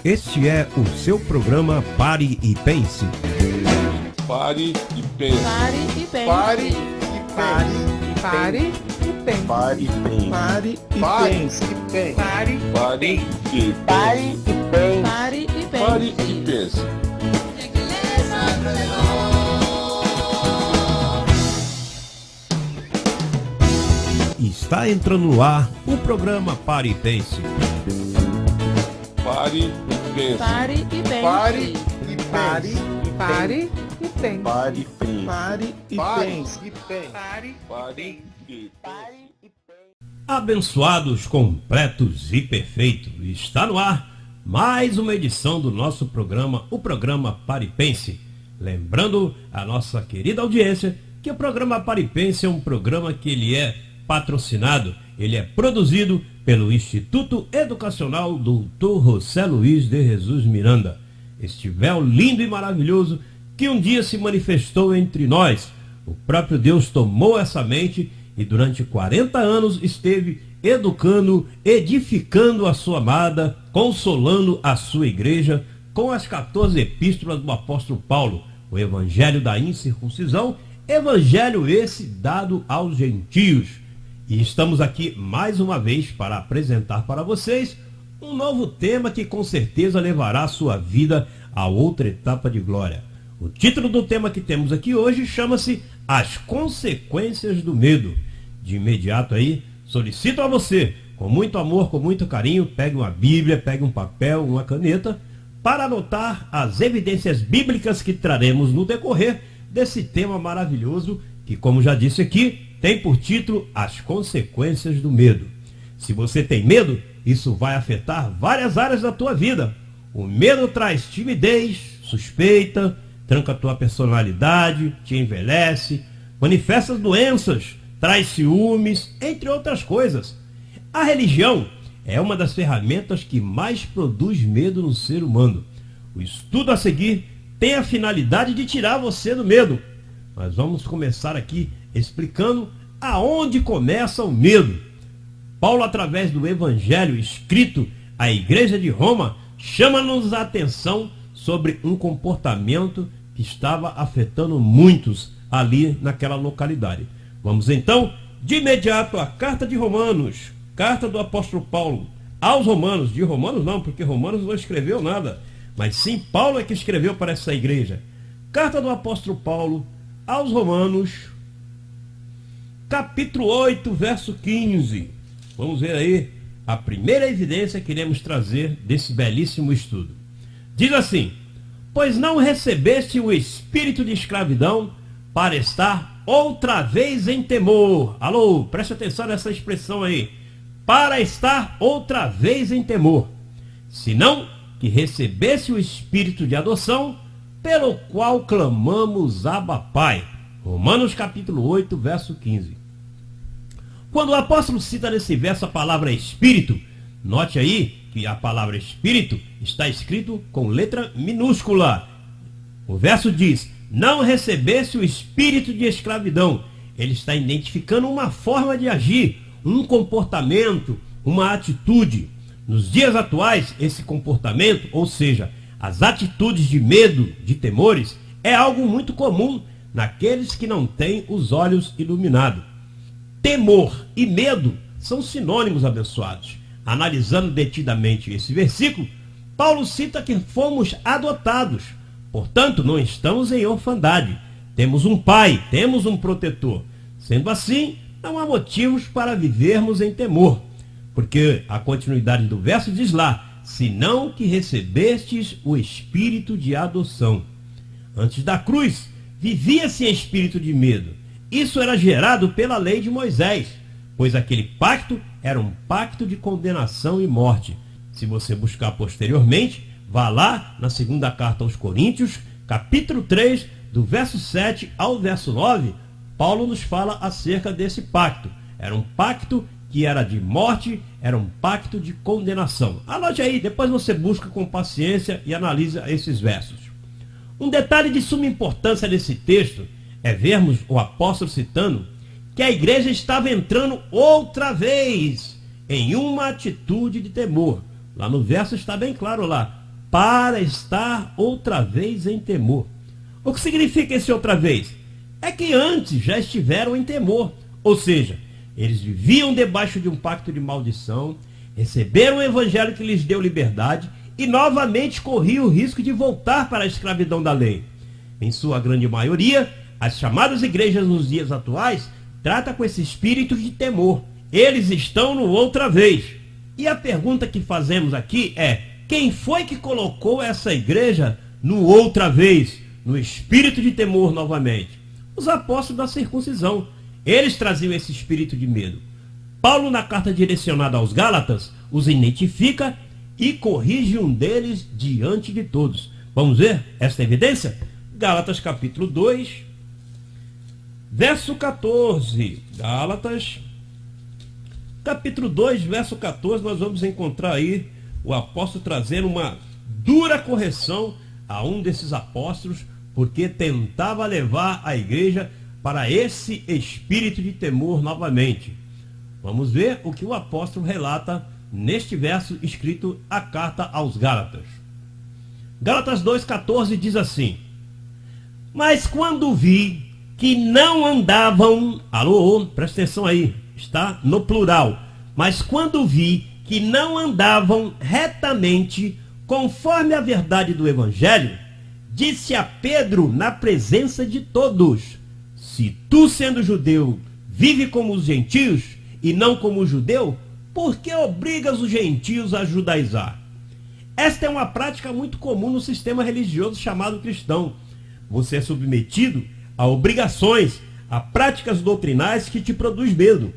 Este é o seu programa Pare e Pense. Pare e pense. Pare e pense. Pare e pense. Pare e pense. Pare e pense. Pare e pense. Pare e Pare e pense. Pare e pense. Pare e pense. Está entrando no ar o programa Pare e Pense. Pare e pense. Pare e pense. Pare e Pare pense. Pare e pense. Pare e pense. Pare e Pare pense. e pense. Pare Pare e pense. Abençoados, completos e perfeitos. Está no ar mais uma edição do nosso programa, o programa Pare e Pense. Lembrando a nossa querida audiência que o programa Pare e Pense é um programa que ele é patrocinado, ele é produzido pelo Instituto Educacional Dr. José Luiz de Jesus Miranda. Este véu lindo e maravilhoso que um dia se manifestou entre nós. O próprio Deus tomou essa mente e durante 40 anos esteve educando, edificando a sua amada, consolando a sua igreja com as 14 epístolas do apóstolo Paulo, o evangelho da incircuncisão, evangelho esse dado aos gentios. E estamos aqui mais uma vez para apresentar para vocês um novo tema que com certeza levará a sua vida a outra etapa de glória. O título do tema que temos aqui hoje chama-se As Consequências do Medo. De imediato aí, solicito a você, com muito amor, com muito carinho, pegue uma Bíblia, pegue um papel, uma caneta, para anotar as evidências bíblicas que traremos no decorrer desse tema maravilhoso que, como já disse aqui, tem por título As Consequências do Medo. Se você tem medo, isso vai afetar várias áreas da tua vida. O medo traz timidez, suspeita, tranca a tua personalidade, te envelhece, manifesta doenças, traz ciúmes, entre outras coisas. A religião é uma das ferramentas que mais produz medo no ser humano. O estudo a seguir tem a finalidade de tirar você do medo. Mas vamos começar aqui explicando aonde começa o medo. Paulo, através do evangelho escrito à igreja de Roma, chama-nos a atenção sobre um comportamento que estava afetando muitos ali naquela localidade. Vamos então, de imediato, à carta de Romanos, carta do apóstolo Paulo aos Romanos. De Romanos não, porque Romanos não escreveu nada, mas sim Paulo é que escreveu para essa igreja. Carta do apóstolo Paulo aos Romanos, capítulo 8, verso 15. Vamos ver aí a primeira evidência que iremos trazer desse belíssimo estudo. Diz assim: pois não recebeste o espírito de escravidão para estar outra vez em temor. Alô, preste atenção nessa expressão aí. Para estar outra vez em temor. Senão que recebesse o espírito de adoção, pelo qual clamamos Abba Pai. Romanos capítulo 8, verso 15. Quando o apóstolo cita nesse verso a palavra espírito, note aí que a palavra espírito está escrito com letra minúscula. O verso diz, não recebesse o espírito de escravidão. Ele está identificando uma forma de agir, um comportamento, uma atitude. Nos dias atuais, esse comportamento, ou seja, as atitudes de medo, de temores, é algo muito comum naqueles que não têm os olhos iluminados. Temor e medo são sinônimos, abençoados. Analisando detidamente esse versículo, Paulo cita que fomos adotados. Portanto, não estamos em orfandade. Temos um pai, temos um protetor. Sendo assim, não há motivos para vivermos em temor. Porque a continuidade do verso diz lá, senão que recebestes o espírito de adoção. Antes da cruz, vivia-se em espírito de medo. Isso era gerado pela lei de Moisés, pois aquele pacto era um pacto de condenação e morte. Se você buscar posteriormente, vá lá na segunda carta aos Coríntios, capítulo 3, do verso 7 ao verso 9, Paulo nos fala acerca desse pacto. Era um pacto que era de morte, era um pacto de condenação. Anote aí, depois você busca com paciência e analisa esses versos. Um detalhe de suma importância nesse texto é vermos o apóstolo citando que a igreja estava entrando outra vez em uma atitude de temor. Lá no verso está bem claro lá, para estar outra vez em temor. O que significa esse outra vez? É que antes já estiveram em temor, ou seja, eles viviam debaixo de um pacto de maldição, receberam o evangelho que lhes deu liberdade e novamente corriam o risco de voltar para a escravidão da lei. Em sua grande maioria, as chamadas igrejas nos dias atuais tratam com esse espírito de temor. Eles estão no outra vez. E a pergunta que fazemos aqui é: quem foi que colocou essa igreja no outra vez, no espírito de temor novamente? Os apóstolos da circuncisão. Eles traziam esse espírito de medo. Paulo, na carta direcionada aos Gálatas, os identifica e corrige um deles diante de todos. Vamos ver esta evidência? Gálatas capítulo 2, verso 14. Gálatas capítulo 2, verso 14, nós vamos encontrar aí o apóstolo trazendo uma dura correção a um desses apóstolos, porque tentava levar a igreja para esse espírito de temor novamente. Vamos ver o que o apóstolo relata neste verso escrito a carta aos Gálatas. Gálatas 2,14 diz assim: mas quando vi que não andavam, alô, presta atenção aí, está no plural, mas quando vi que não andavam retamente conforme a verdade do evangelho, disse a Pedro na presença de todos: se tu, sendo judeu, vive como os gentios e não como o judeu, por que obrigas os gentios a judaizar? Esta é uma prática muito comum no sistema religioso chamado cristão. Você é submetido a obrigações, a práticas doutrinais que te produz medo.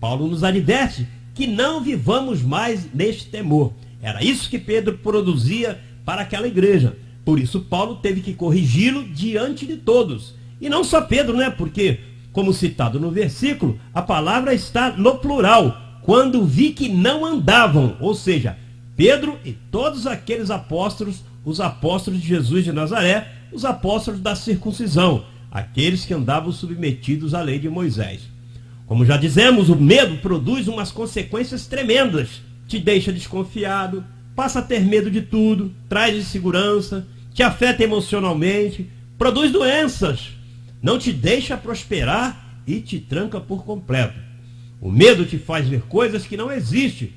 Paulo nos adverte que não vivamos mais neste temor. Era isso que Pedro produzia para aquela igreja. Por isso Paulo teve que corrigi-lo diante de todos. E não só Pedro, né? Porque, como citado no versículo, a palavra está no plural. Quando vi que não andavam, ou seja, Pedro e todos aqueles apóstolos, os apóstolos de Jesus de Nazaré, os apóstolos da circuncisão, aqueles que andavam submetidos à lei de Moisés. Como já dizemos, o medo produz umas consequências tremendas. Te deixa desconfiado, passa a ter medo de tudo, traz insegurança, te afeta emocionalmente, produz doenças, não te deixa prosperar e te tranca por completo. O medo te faz ver coisas que não existem,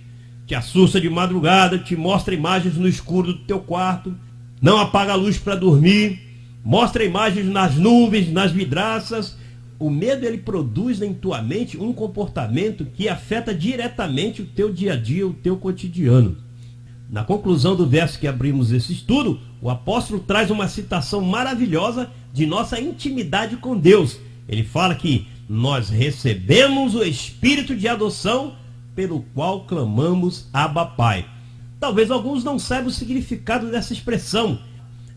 te assusta de madrugada, te mostra imagens no escuro do teu quarto, não apaga a luz para dormir, mostra imagens nas nuvens, nas vidraças. O medo, ele produz em tua mente um comportamento que afeta diretamente o teu dia a dia, o teu cotidiano. Na conclusão do verso que abrimos esse estudo, o apóstolo traz uma citação maravilhosa de nossa intimidade com Deus. Ele fala que nós recebemos o espírito de adoção pelo qual clamamos Abba Pai. Talvez alguns não saibam o significado dessa expressão.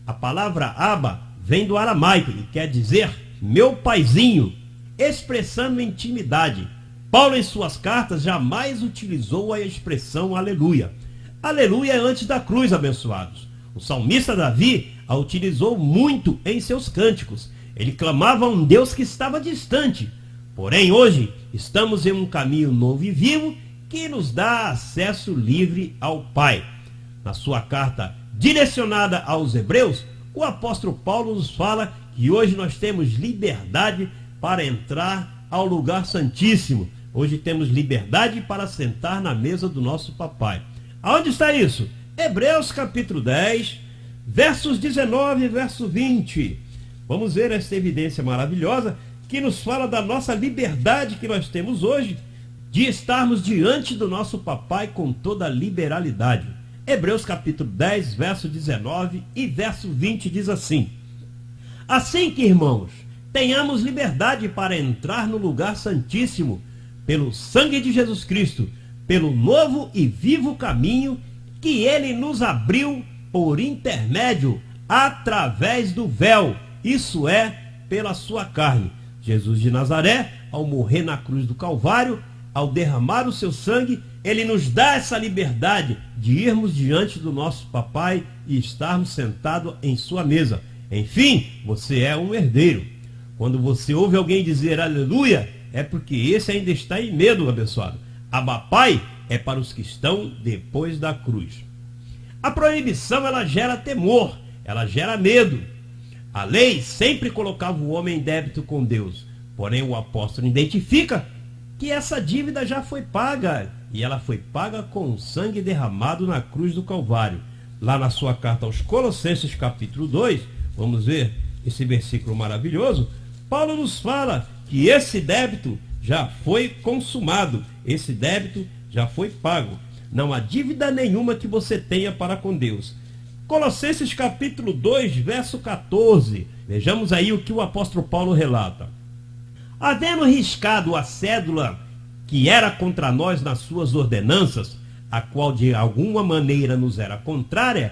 A palavra Abba vem do aramaico e quer dizer meu paizinho, expressando intimidade. Paulo, em suas cartas, jamais utilizou a expressão aleluia. Aleluia é antes da cruz, abençoados. O salmista Davi a utilizou muito em seus cânticos. Ele clamava a um Deus que estava distante. Porém, hoje, estamos em um caminho novo e vivo que nos dá acesso livre ao Pai. Na sua carta direcionada aos Hebreus, o apóstolo Paulo nos fala que hoje nós temos liberdade para entrar ao lugar santíssimo. Hoje temos liberdade para sentar na mesa do nosso papai. Aonde está isso? Hebreus capítulo 10, versos 19 e verso 20. Vamos ver essa evidência maravilhosa que nos fala da nossa liberdade que nós temos hoje de estarmos diante do nosso papai com toda a liberalidade. Hebreus capítulo 10, verso 19 e verso 20 diz assim: assim que, irmãos, tenhamos liberdade para entrar no lugar santíssimo, pelo sangue de Jesus Cristo, pelo novo e vivo caminho que ele nos abriu por intermédio, através do véu, isso é, pela sua carne. Jesus de Nazaré, ao morrer na cruz do Calvário, ao derramar o seu sangue, ele nos dá essa liberdade de irmos diante do nosso papai e estarmos sentados em sua mesa. Enfim, você é um herdeiro. Quando você ouve alguém dizer aleluia, é porque esse ainda está em medo, abençoado. Abba Pai é para os que estão depois da cruz. A proibição, ela gera temor, ela gera medo. A lei sempre colocava o homem em débito com Deus. Porém, o apóstolo identifica que essa dívida já foi paga. E ela foi paga com o sangue derramado na cruz do Calvário. Lá na sua carta aos Colossenses, capítulo 2, vamos ver esse versículo maravilhoso. Paulo nos fala que esse débito já foi consumado. Esse débito já foi pago. Não há dívida nenhuma que você tenha para com Deus. Colossenses capítulo 2, verso 14. Vejamos aí o que o apóstolo Paulo relata. Havendo riscado a cédula que era contra nós nas suas ordenanças, a qual de alguma maneira nos era contrária,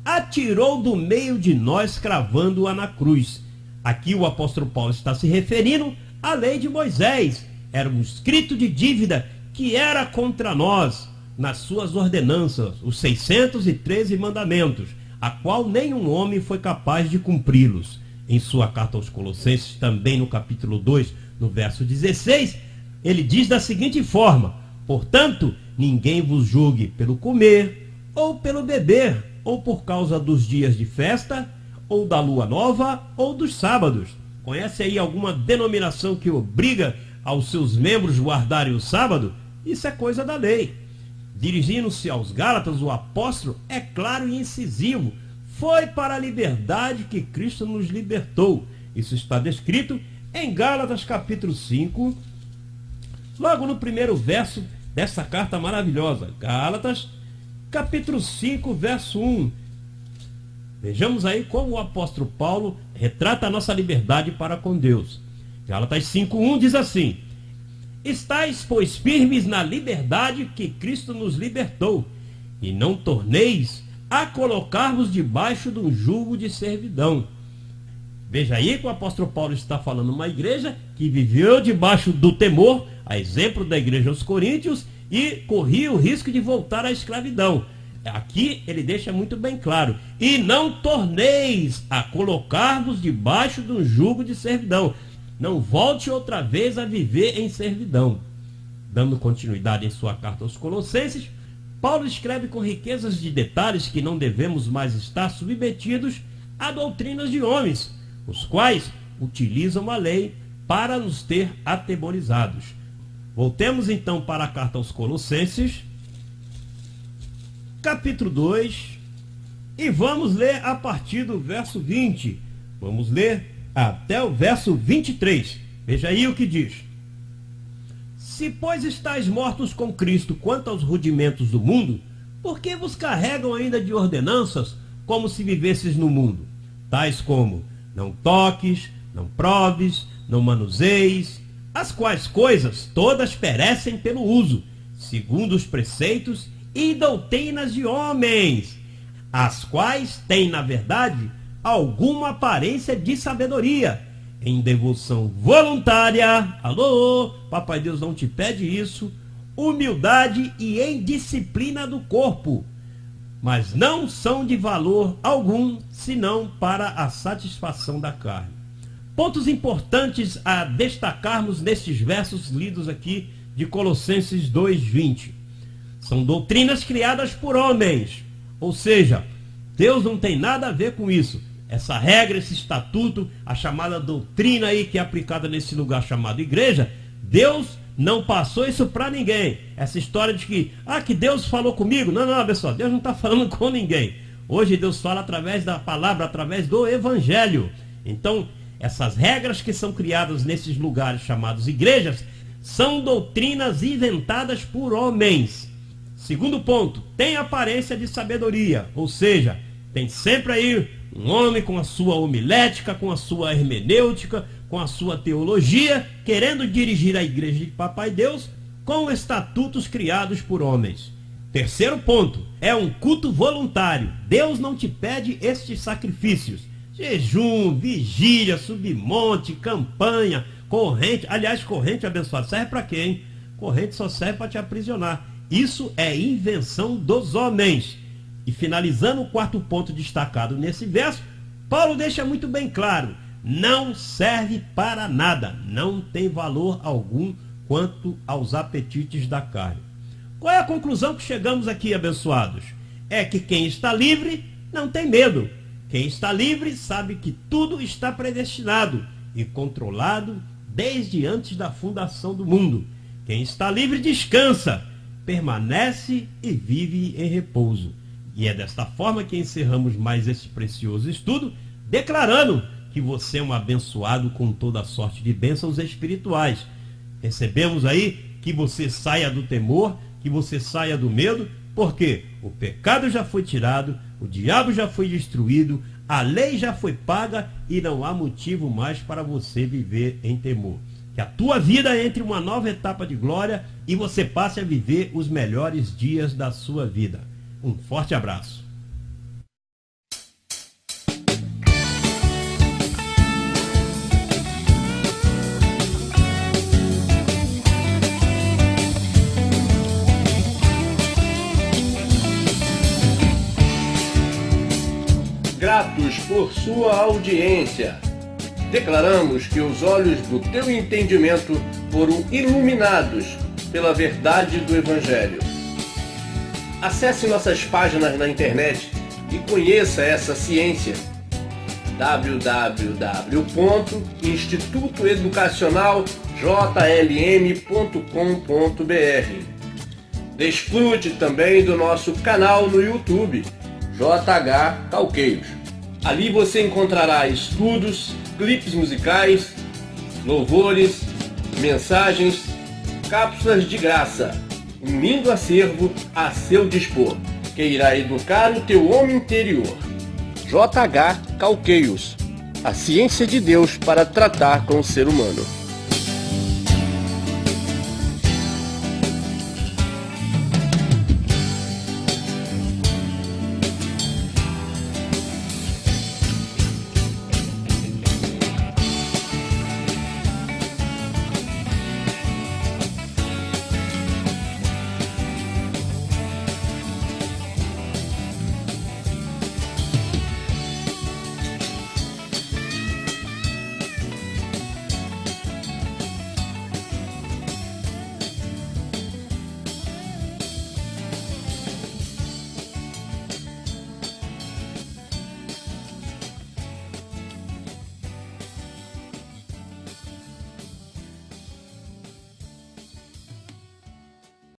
atirou do meio de nós, cravando-a na cruz. Aqui o apóstolo Paulo está se referindo à lei de Moisés. Era um escrito de dívida que era contra nós nas suas ordenanças, os 613 mandamentos, a qual nenhum homem foi capaz de cumpri-los. Em sua carta aos Colossenses, também no capítulo 2, no verso 16, ele diz da seguinte forma: portanto, ninguém vos julgue pelo comer, ou pelo beber, ou por causa dos dias de festa, ou da lua nova, ou dos sábados. Conhece aí alguma denominação que obriga aos seus membros guardarem o sábado? Isso é coisa da lei. Dirigindo-se aos Gálatas, o apóstolo é claro e incisivo. Foi para a liberdade que Cristo nos libertou. Isso está descrito em Gálatas capítulo 5, logo no primeiro verso dessa carta maravilhosa. Gálatas capítulo 5, verso 1. Vejamos aí como o apóstolo Paulo retrata a nossa liberdade para com Deus. Gálatas 5:1 diz assim: estais, pois, firmes na liberdade que Cristo nos libertou, e não torneis a colocar-vos debaixo de um jugo de servidão. Veja aí que o apóstolo Paulo está falando uma igreja que viveu debaixo do temor, a exemplo da igreja aos Coríntios, e corria o risco de voltar à escravidão. Aqui ele deixa muito bem claro: e não torneis a colocar-vos debaixo de um jugo de servidão. Não volte outra vez a viver em servidão. Dando continuidade em sua carta aos Colossenses, Paulo escreve com riquezas de detalhes que não devemos mais estar submetidos a doutrinas de homens, os quais utilizam a lei para nos ter atemorizados. Voltemos então para a carta aos Colossenses, capítulo 2, e vamos ler a partir do verso 20. Vamos ler até o verso 23. Veja aí o que diz: se, pois, estáis mortos com Cristo quanto aos rudimentos do mundo, por que vos carregam ainda de ordenanças, como se vivesses no mundo? Tais como: não toques, não proves, não manuseis, as quais coisas todas perecem pelo uso, segundo os preceitos e doutrinas de homens, as quais têm, na verdade, alguma aparência de sabedoria, em devoção voluntária, alô, Papai Deus não te pede isso, humildade e em disciplina do corpo, mas não são de valor algum, senão para a satisfação da carne. Pontos importantes a destacarmos nestes versos lidos aqui de Colossenses 2:20. São doutrinas criadas por homens, ou seja, Deus não tem nada a ver com isso. Essa regra, esse estatuto, a chamada doutrina aí que é aplicada nesse lugar chamado igreja, Deus não passou isso para ninguém. Essa história de que Deus falou comigo. Não, pessoal, Deus não está falando com ninguém. Hoje Deus fala através da palavra, através do evangelho. Então, essas regras que são criadas nesses lugares chamados igrejas, são doutrinas inventadas por homens. Segundo ponto, tem aparência de sabedoria, ou seja, tem sempre aí um homem com a sua homilética, com a sua hermenêutica, com a sua teologia, querendo dirigir a igreja de Papai Deus com estatutos criados por homens. Terceiro ponto, é um culto voluntário. Deus não te pede estes sacrifícios. Jejum, vigília, submonte, campanha, corrente. Aliás, corrente abençoada serve para quê, hein? Corrente só serve para te aprisionar. Isso é invenção dos homens. E finalizando o quarto ponto destacado nesse verso, Paulo deixa muito bem claro: não serve para nada, não tem valor algum quanto aos apetites da carne. Qual é a conclusão que chegamos aqui, abençoados? é que quem está livre não tem medo. Quem está livre sabe que tudo está predestinado e controlado desde antes da fundação do mundo. Quem está livre descansa, permanece e vive em repouso. E é desta forma que encerramos mais este precioso estudo, declarando que você é um abençoado com toda sorte de bênçãos espirituais. Recebemos aí que você saia do temor, que você saia do medo, porque o pecado já foi tirado, o diabo já foi destruído, a lei já foi paga e não há motivo mais para você viver em temor. Que a tua vida entre uma nova etapa de glória e você passe a viver os melhores dias da sua vida. Um forte abraço. Gratos por sua audiência. Declaramos que os olhos do teu entendimento foram iluminados pela verdade do Evangelho. Acesse nossas páginas na internet e conheça essa ciência. www.institutoeducacionaljlm.com.br. Desfrute também do nosso canal no YouTube, JH Calqueiros. Ali você encontrará estudos, clipes musicais, louvores, mensagens, cápsulas de graça, um lindo acervo a seu dispor, que irá educar o teu homem interior. JH Calqueiros, a ciência de Deus para tratar com o ser humano.